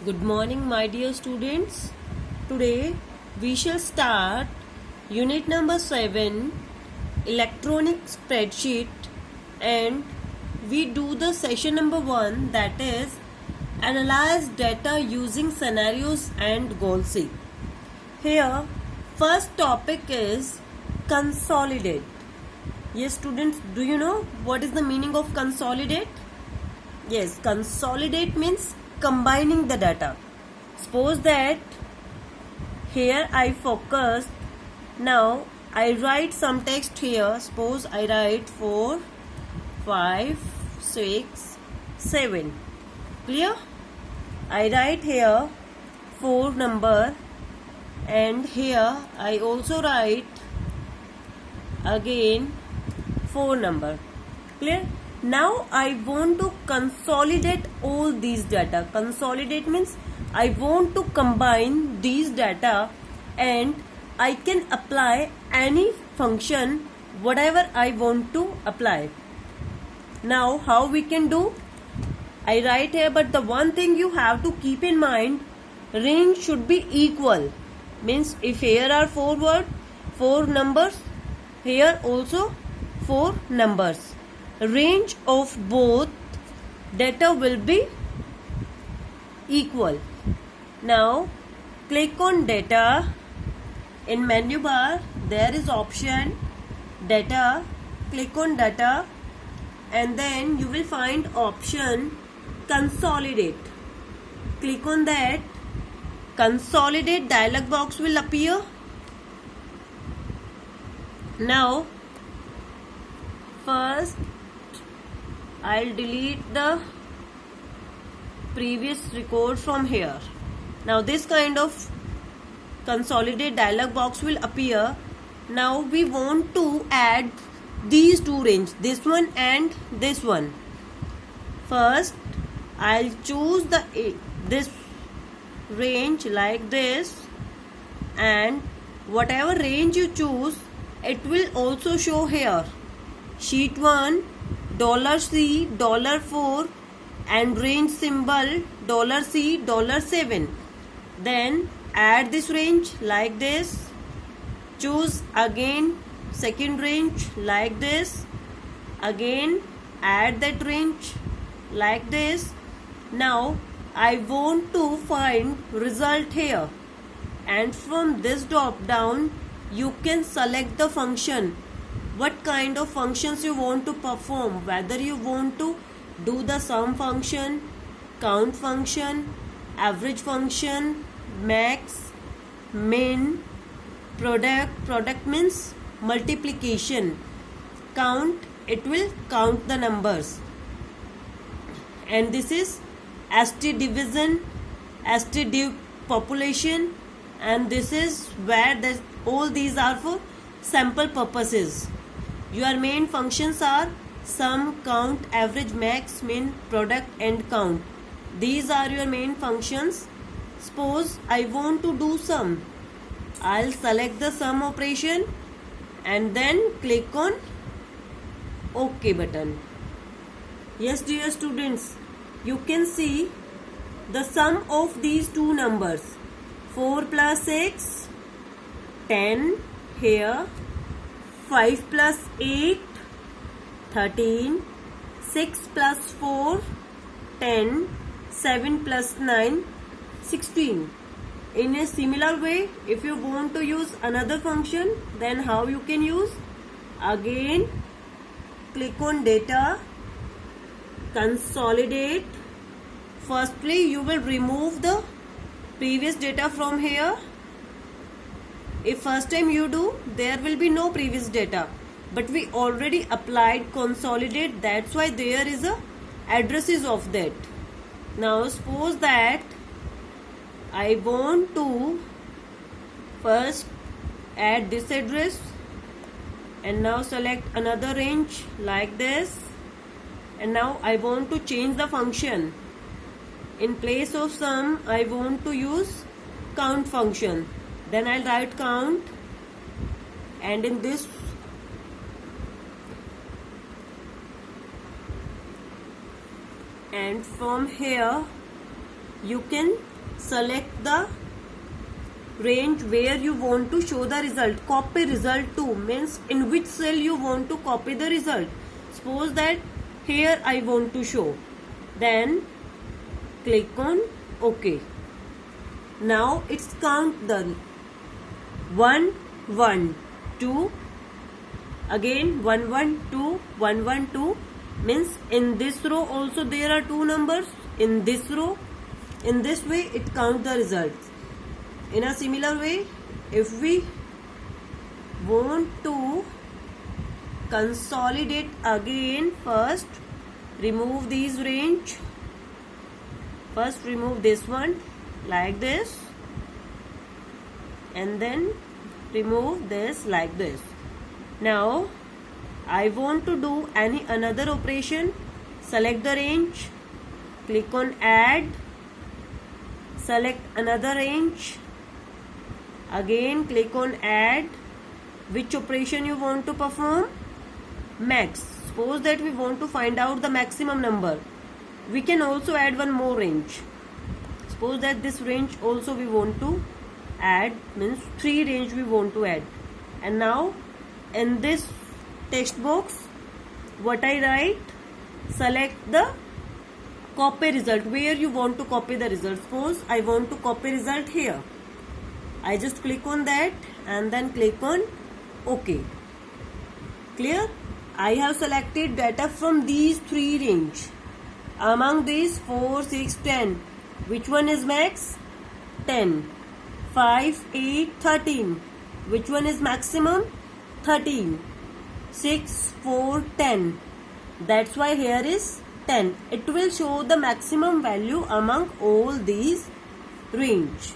Good morning, my dear students. Today we shall start unit number 7, electronic spreadsheet, and we do the session number 1, that is analyze data using scenarios and goal C. Here first topic is consolidate. Yes students, do you know what is the meaning of consolidate? Yes, consolidate means combining the data. Suppose that here I focus. Now I write some text here. Suppose I write 4, 5, 6, 7. Clear? I write here 4 number, and here I also write again 4 number. Clear? Now I want to consolidate all these data. Consolidate means I want to combine these data and I can apply any function whatever I want to apply. Now how we can do? I write here, but the one thing you have to keep in mind, range should be equal. Means if here are 4 numbers, here also 4 numbers. Range of both data will be equal. Now click on data. In menu bar there is option data. Click on data and then you will find option consolidate. Click on that. Consolidate dialog box will appear. Now first I'll delete the previous record from here. Now this kind of consolidate dialog box will appear. Now we want to add these two ranges, this one and this one. First I'll choose this range like this, and whatever range you choose it will also show here. Sheet 1 $C $4 and range symbol $C $7. Then add this range like this. Choose again second range like this. Again add that range like this. Now I want to find result here, and from this drop down you can select the function. What kind of functions you want to perform, whether you want to do the sum function, count function, average function, max, min, product means multiplication, count, it will count the numbers, and this is ST division, ST div population, and this is where all these are for sample purposes. Your main functions are sum, count, average, max, min, product and count. These are your main functions. Suppose I want to do sum. I'll select the sum operation and then click on OK button. Yes dear students, you can see the sum of these two numbers. 4 plus 6, 10 here. 5 plus 8, 13, 6 plus 4, 10, 7 plus 9, 16. In a similar way, if you want to use another function, then how you can use? Again, click on data, consolidate. Firstly, you will remove the previous data from here. If first time you do, there will be no previous data, but we already applied consolidate, that's why there is a addresses of that. Now suppose that I want to first add this address, and now select another range like this, and now I want to change the function. In place of sum I want to use count function. Then I'll write count, and in this and from here you can select the range where you want to show the result. Copy result to means in which cell you want to copy the result. Suppose that here I want to show, then click on OK. Now it's count done. 1 1 2, again 1 1 2 1 1 2, means in this row also there are two numbers, in this row. In this way it count the results. In a similar way, if we want to consolidate again, first remove these range. First remove this one like this, and then remove this like this. Now I want to do another operation. Select the range, click on add, select another range, again click on add. Which operation you want to perform? Max. Suppose that we want to find out the maximum number. We can also add one more range. Suppose that this range also we want to add, means 3 range we want to add. And now in this text box, what I write? Select the copy result, where you want to copy the result. Suppose I want to copy result here. I just click on that and then click on OK. Clear? I have selected data from these 3 range. Among these 4, 6, 10. Which one is max? 10. 5, 8, 13. Which one is maximum? 13. 6, 4, 10. That's why here is 10. It will show the maximum value among all these range.